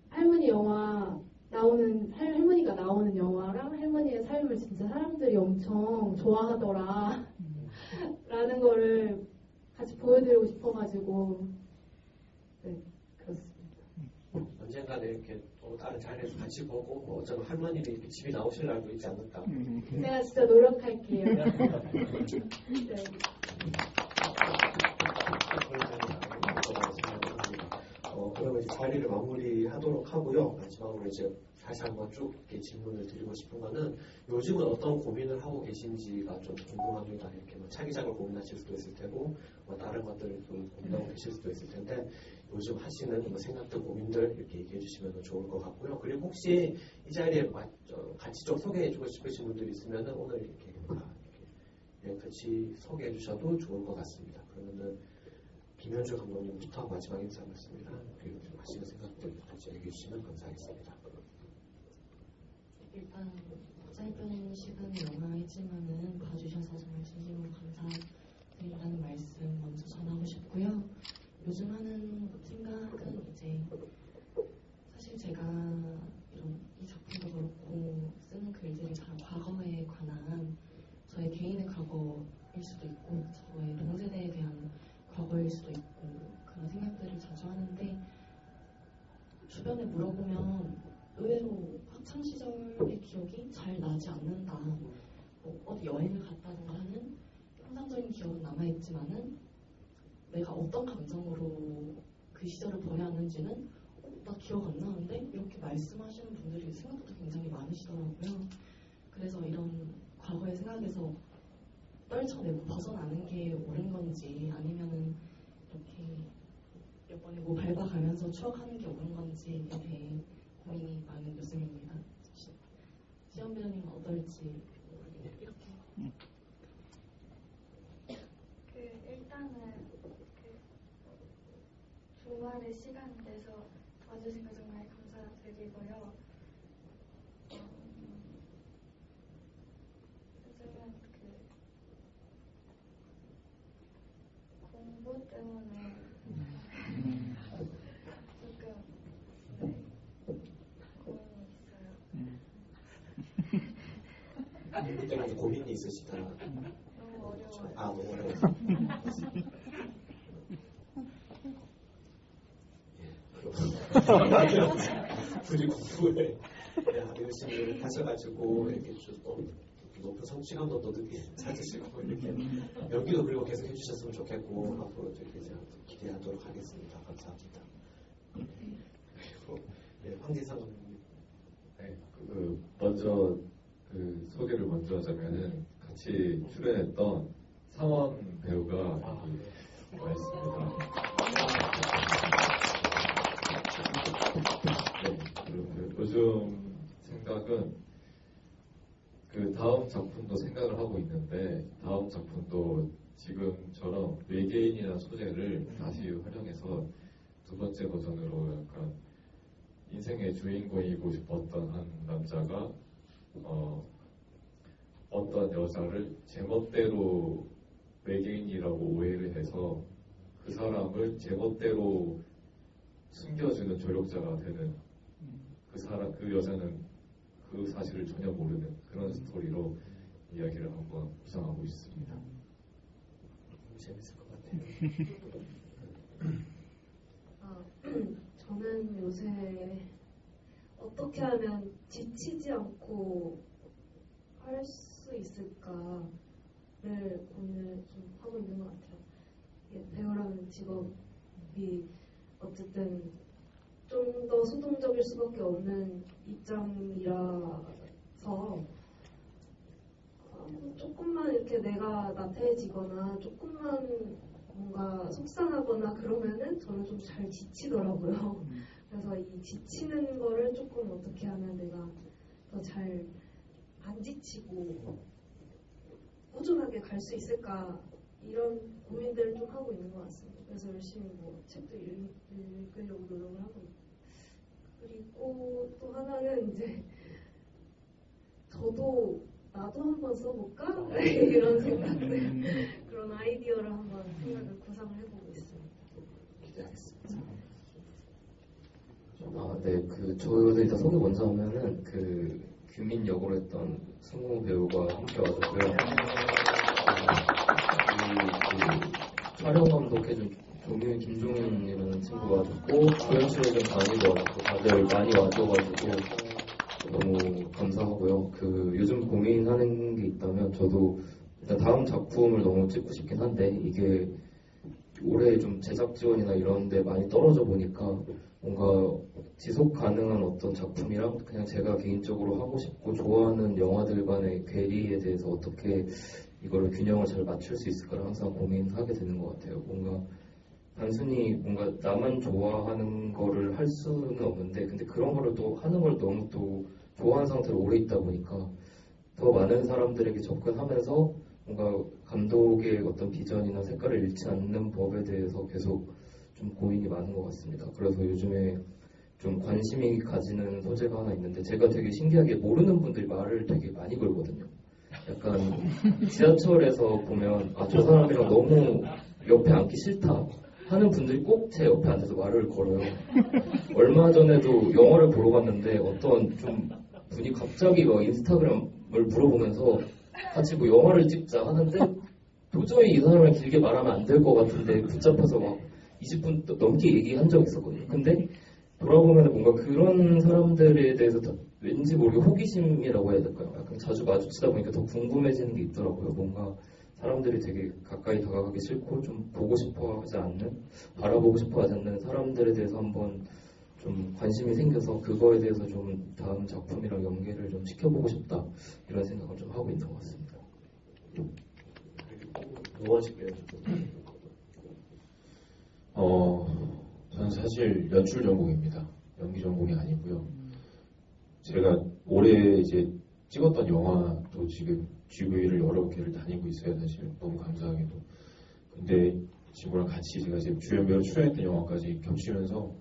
할머니가 나오는 영화랑 할머니의 삶을 진짜 사람들이 엄청 좋아하더라 라는 거를 같이 보여드리고 싶어가지고 네, 그렇습니다. 언젠가는 이렇게 또 다른 자리에서 같이 보고 어쩌면 할머니는 이렇게 집에 나오실 날도 있지 않을까. 제가 진짜 노력할게요. 네. 그러면 이제 자리를 마무리하도록 하고요. 마지막으로 이제 다시 한번 쭉 이렇게 질문을 드리고 싶은 거는 요즘은 어떤 고민을 하고 계신지가 좀 궁금합니다. 이렇게 뭐 차기작을 고민하실 수도 있을 테고, 뭐 다른 것들을 좀 고민하고 계실 수도 있을 텐데, 요즘 하시는 뭐 생각들, 고민들 이렇게 얘기해 주시면 좋을 것 같고요. 그리고 혹시 이 자리에 같이 좀 소개해 주고 싶으신 분들이 있으면 오늘 이렇게 같이 소개해 주셔도 좋을 것 같습니다. 그러면은 김현주 감독님부터 마지막 인사 말씀입니다. 그리고 좀 하시는 생각들 같이 얘기해 주시면 감사하겠습니다. 일단 짧은 시간의 영화이지만은 봐주셔서 정말 진심으로 감사드린다는 말씀 먼저 전하고 싶고요. 요즘 하는 생각은 이제 사실 제가 이 작품도 그렇고 쓰는 글들이 다 과거에 관한 저의 개인의 과거일 수도 있고 저의 동세대에 대한 과거일 수도 있고 그런 생각들을 자주 하는데, 주변에 물어보면 의외로 학창시절의 기억이 잘 나지 않는다 뭐 어디 여행을 갔다든가 하는 형상적인 기억은 남아있지만은 내가 어떤 감정으로 그 시절을 보내왔는지는 나 기억 안 나는데 이렇게 말씀하시는 분들이 생각보다 굉장히 많으시더라고요. 그래서 이런 과거의 생각에서 떨쳐내고 벗어나는 게 옳은 건지 아니면은 이렇게 몇 번이고 밟아가면서 추억하는 게 옳은 건지에 대해 고민이 많은 요즘입니다. 시험 배우님은 어떨지 이렇게. 일단은 주말에 시간 내서 와주신 거 정말 감사드리고요. 요즘은 공부 때문에 조금 고민이 있어요. 공부 때문에 고민이 있으시다. 너무 어려워요. 아, 너무 어려워서. 굳이 공부에 열심히 하셔가지고 이렇게 좀 높은 성취감도 또 찾으시고 이렇게 연기도 그리고 계속 해주셨으면 좋겠고 앞으로 이렇게 기대하도록 하겠습니다. 감사합니다. 그리고 황진상 감독님. 네, 먼저 소개를 먼저 하자면은 같이 출연했던 상원 배우가 여기 와 있습니다. 네, 요즘 생각은 다음 작품도 생각을 하고 있는데 다음 작품도 지금처럼 외계인이라는 소재를 다시 활용해서 두 번째 버전으로 약간 인생의 주인공이고 싶었던 한 남자가 어떤 여자를 제멋대로 외계인이라고 오해를 해서 그 사람을 제멋대로 숨겨주는 조력자가 되는 그 여자는 그 사실을 전혀 모르는 그런 스토리로 이야기를 한번 구상하고 있습니다. 재밌을 것 같아요. 저는 요새 어떻게 하면 지치지 않고 할 수 있을까를 고민을 좀 하고 있는 것 같아요. 배우라는 직업이 어쨌든 좀 더 수동적일 수밖에 없는 입장이라서 조금만 이렇게 내가 나태해지거나 조금만 뭔가 속상하거나 그러면은 저는 좀 잘 지치더라고요. 그래서 이 지치는 거를 조금 어떻게 하면 내가 더 잘 안 지치고 꾸준하게 갈 수 있을까 이런 고민들을 좀 하고 있는 것 같습니다. 그래서 열심히 책도 읽으려고 노력을 하고 있고 그리고 또 하나는 이제 나도 한번 써볼까? 이런 생각들 그런 아이디어를 한번 생각을 구상을 해보고 있습니다. 기대하겠습니다. 네, 저희가 일단 소개 먼저 하면은 규민 역으로 했던 승우 배우가 함께 와줬고요. 촬영 감독해준 김종윤이라는 친구가 와줬고 조연출해준 단이도 와줬고 다들 많이 와줘가지고 너무 감사하고요. 요즘 고민하는 게 있다면 저도 일단 다음 작품을 너무 찍고 싶긴 한데 이게 올해 좀 제작 지원이나 이런 데 많이 떨어져 보니까 뭔가 지속 가능한 어떤 작품이랑 그냥 제가 개인적으로 하고 싶고 좋아하는 영화들 간의 괴리에 대해서 어떻게 이거를 균형을 잘 맞출 수 있을까를 항상 고민하게 되는 것 같아요. 뭔가 단순히 뭔가 나만 좋아하는 거를 할 수는 없는데 근데 그런 거를 또 하는 걸 너무 또 좋아하는 상태로 오래 있다 보니까 더 많은 사람들에게 접근하면서 뭔가 감독의 어떤 비전이나 색깔을 잃지 않는 법에 대해서 계속 좀 고민이 많은 것 같습니다. 그래서 요즘에 좀 관심이 가지는 소재가 하나 있는데 제가 되게 신기하게 모르는 분들이 말을 되게 많이 걸거든요. 약간 지하철에서 보면 저 사람이랑 너무 옆에 앉기 싫다 하는 분들이 꼭 제 옆에 앉아서 말을 걸어요. 얼마 전에도 영화를 보러 갔는데 어떤 좀 분이 갑자기 인스타그램을 물어보면서 같이 영화를 찍자 하는데 도저히 이 사람을 길게 말하면 안 될 것 같은데 붙잡혀서 20분 넘게 얘기한 적이 있었거든요. 근데 돌아보면 뭔가 그런 사람들에 대해서 더 왠지 모르게 호기심이라고 해야 될까요? 약간 자주 마주치다 보니까 더 궁금해지는 게 있더라고요. 뭔가 사람들이 되게 가까이 다가가기 싫고 좀 보고 싶어 하지 않는, 바라보고 싶어 하지 않는 사람들에 대해서 한번 좀 관심이 생겨서 그거에 대해서 좀 다음 작품이랑 연계를 좀 시켜보고 싶다 이런 생각을 좀 하고 있는 것 같습니다. 뭐 하실게요? 저는 사실 연출 전공입니다. 연기 전공이 아니고요. 제가 올해 이제 찍었던 영화도 지금 GV를 여러 개를 다니고 있어요. 사실 너무 감사하게도. 근데 이 친구랑 같이 제가 지금 주연 배우로 출연했던 영화까지 겹치면서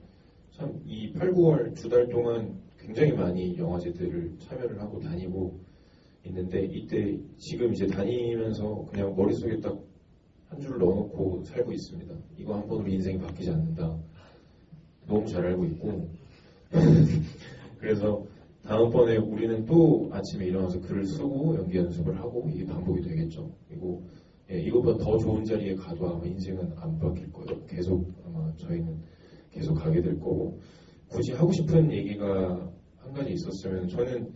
참 이 8, 9월 2달 동안 굉장히 많이 영화제들을 참여를 하고 다니고 있는데 이때 지금 이제 다니면서 그냥 머릿속에 딱 한 줄을 넣어놓고 살고 있습니다. 이거 한 번으로 인생이 바뀌지 않는다. 너무 잘 알고 있고 그래서 다음번에 우리는 또 아침에 일어나서 글을 쓰고 연기 연습을 하고 이게 반복이 되겠죠. 그리고 이것보다 더 좋은 자리에 가도 아마 인생은 안 바뀔 거예요. 계속 아마 저희는 계속 가게 될 거고 굳이 하고 싶은 얘기가 한 가지 있었으면 저는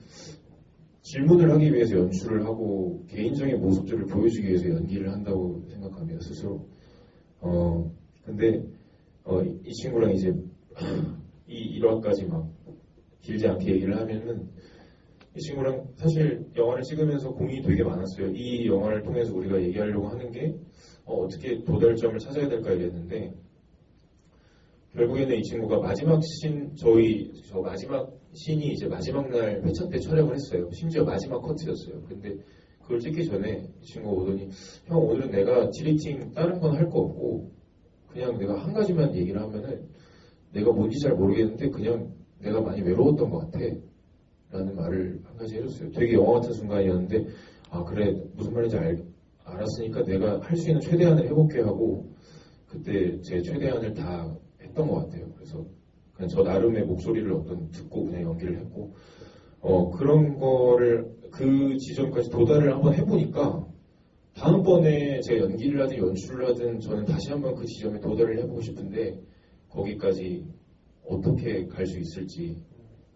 질문을 하기 위해서 연출을 하고 개인적인 모습들을 보여주기 위해서 연기를 한다고 생각합니다. 스스로. 근데 이 친구랑 이제 이 1화까지 막 길지 않게 얘기를 하면은 이 친구랑 사실 영화를 찍으면서 고민이 되게 많았어요. 이 영화를 통해서 우리가 얘기하려고 하는 게 어떻게 도달점을 찾아야 될까 이랬는데 결국에는 이 친구가 마지막 저 마지막 씬이 이제 마지막 날 회차 때 촬영을 했어요. 심지어 마지막 커트였어요. 근데 그걸 찍기 전에 이 친구가 오더니 형 오늘은 내가 디렉팅 다른 건 할 거 없고 그냥 내가 한 가지만 얘기를 하면은 내가 뭔지 잘 모르겠는데 그냥 내가 많이 외로웠던 것 같아 라는 말을 한 가지 해줬어요. 되게 영화 같은 순간이었는데 아 그래 무슨 말인지 알았으니까 내가 할 수 있는 최대한을 해볼게 하고 그때 제 최대한을 다 했던 것 같아요. 그래서 그냥 저 나름의 목소리를 듣고 그냥 연기를 했고 그런 거를 그 지점까지 도달을 한번 해보니까 다음번에 제가 연기를 하든 연출을 하든 저는 다시 한번 그 지점에 도달을 해보고 싶은데 거기까지 어떻게 갈 수 있을지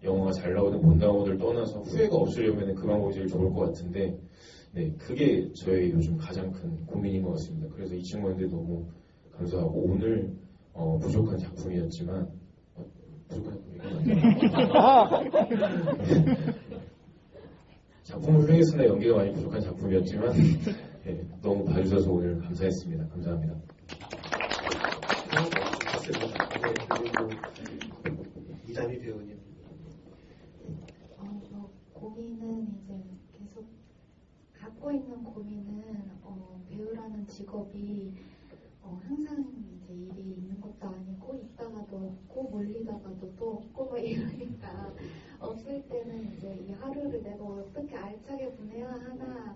영화가 잘 나오든 못 나오든 떠나서 후회가 없으려면 그 방법이 제일 좋을 것 같은데 네 그게 저의 요즘 가장 큰 고민인 것 같습니다. 그래서 이 친구한테 너무 감사하고 오늘 부족한 작품이었지만 부족한 작품은 훌륭했으나 연기가 많이 부족한 작품이었지만 네, 너무 봐주셔서 오늘 감사했습니다. 감사합니다. 그리고 이담희 배우님. 고민은 이제 계속 갖고 있는 고민은 배우라는 직업이 항상 이제 일이 있는 것도 아니고 있다가도 없고 몰리다가도 또 없고 막 이러니까 없을 때는 이제 이 하루를 내가 어떻게 알차게 보내야 하나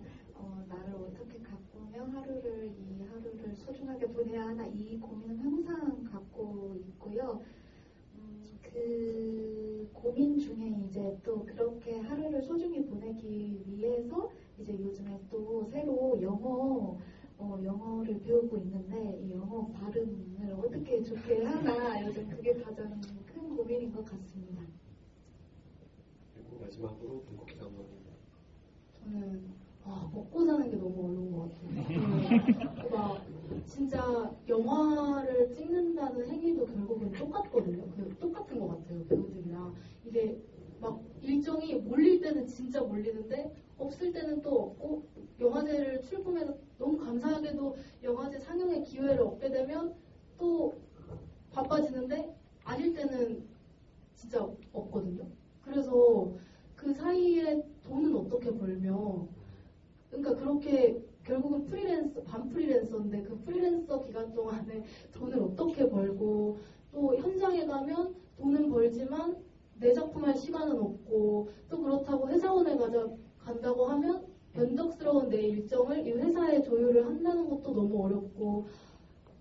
나를 어떻게 가꾸며 이 하루를 소중하게 보내야 하나 이 고민은 항상 갖고 있고요. 그 고민 중에 이제 또 그렇게 하루를 소중히 보내기 위해서 이제 요즘에 또 새로 영어를 배우고 있는데 이 영어 발음을 어떻게 좋게 하나 요즘 그게 가장 큰 고민인 것 같습니다. 그리고 마지막으로 김국희 감독님. 저는 먹고 사는 게 너무 어려운 것 같아요. 막 진짜 영화를 찍는다는 행위도 결국은 똑같거든요. 똑같은 것 같아요. 배우들이랑 이게 막 일정이 몰릴 때는 진짜 몰리는데 없을 때는 또 없고 영화제를 출품해서 너무 감사하게도 영화제 상영의 기회를 얻게 되면 또 바빠지는데 아닐 때는 진짜 없거든요. 그래서 그 사이에 돈은 어떻게 벌며 그러니까 그렇게 결국은 반 프리랜서인데 그 프리랜서 기간 동안에 돈을 어떻게 벌고 또 현장에 가면 돈은 벌지만 내 작품 할 시간은 없고 또 그렇다고 회사원에 간다고 하면 변덕스러운 내 일정을 이 회사에 조율을 한다는 것도 너무 어렵고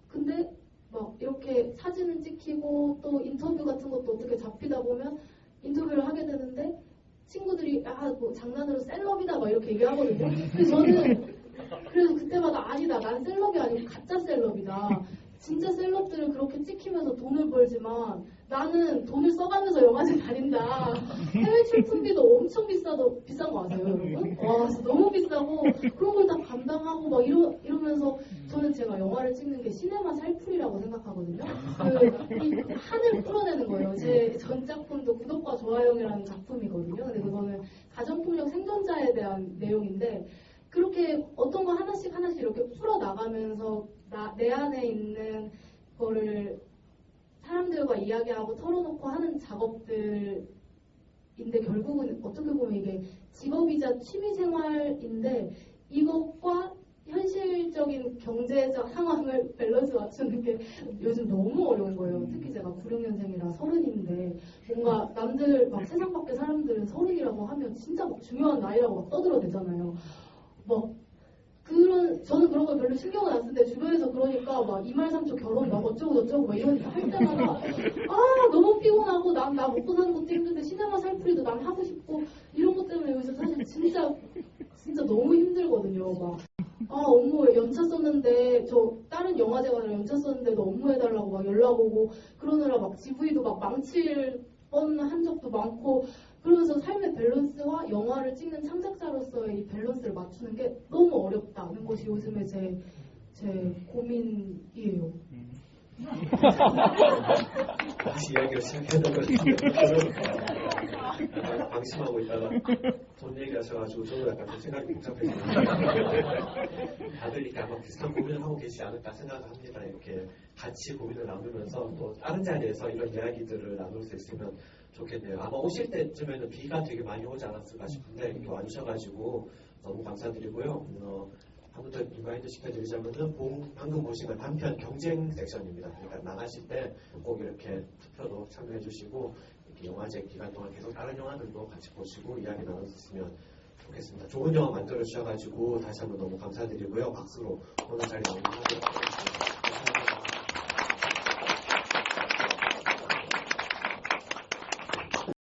근데 막 이렇게 사진을 찍히고 또 인터뷰 같은 것도 어떻게 잡히다 보면 인터뷰를 하게 되는데 친구들이 뭐 장난으로 셀럽이다 막 이렇게 얘기하거든요. 그래서 그때마다 아니다. 난 셀럽이 아니고 가짜 셀럽이다. 진짜 셀럽들은 그렇게 찍히면서 돈을 벌지만 나는 돈을 써가면서 영화제 다닌다. 해외 출품비도 엄청 비싼 거 아세요, 여러분? 와, 진짜 너무 비싸고 그런 걸 다 감당하고 막 이러면서 저는 제가 영화를 찍는 게 시네마 살풀이라고 생각하거든요. 이 한을 풀어내는 거예요. 제 전 작품도 구독과 좋아요라는 작품이거든요. 근데 그거는 가정폭력 생존자에 대한 내용인데 그렇게 어떤 거 하나씩 이렇게 풀어나가면서 내 안에 있는 거를 사람들과 이야기하고 털어놓고 하는 작업들인데 결국은 어떻게 보면 이게 직업이자 취미생활인데 이것과 현실적인 경제적 상황을 밸런스 맞추는 게 요즘 너무 어려운 거예요. 특히 제가 96년생이라 30인데 뭔가 남들 막 세상 밖의 사람들은 30이라고 하면 진짜 막 중요한 나이라고 막 떠들어대잖아요. 저는 그런 거 별로 신경을 안 쓰는데 주변에서 그러니까 막 이말삼초 결혼 막 어쩌고 저쩌고 막 이런 할 때마다 너무 피곤하고 나 먹고 사는 것도 힘든데 시네마 살풀이도 난 하고 싶고 이런 것 때문에 요즘 사실 진짜 너무 힘들거든요. 업무 연차 썼는데 저 다른 영화제 가느라 연차 썼는데도 업무해달라고 막 연락 오고 그러느라 막 GV도 막 망칠 뻔한 적도 많고 그러면서 삶의 밸런스와 영화를 찍는 창작자로서의 이 밸런스를 맞추는 게 너무 어렵다는 것이 요즘에 제 고민이에요. 다시 이야기를 시작했던 것 같은데 방심하고 있다가 돈 얘기하셔가지고 저도 약간 좀 생각이 복잡해지네요. 다들 이렇게 아마 비슷한 고민을 하고 계시지 않을까 생각합니다. 이렇게 같이 고민을 나누면서 또 다른 자리에서 이런 이야기들을 나눌 수 있으면 좋겠네요. 아마 오실 때쯤에는 비가 되게 많이 오지 않았을까 싶은데 이렇게 와주셔가지고 너무 감사드리고요. 한 번 더 리마인드 시켜드리자면은 방금 보신 건 단편 경쟁 섹션입니다. 그러니까 나가실 때 꼭 이렇게 투표도 참여해주시고 이렇게 영화제 기간 동안 계속 다른 영화들도 같이 보시고 이야기 나눠주시면 좋겠습니다. 좋은 영화 만들어 주셔가지고 다시 한번 너무 감사드리고요. 박수로 오늘 자리 마무리하도록 하겠습니다.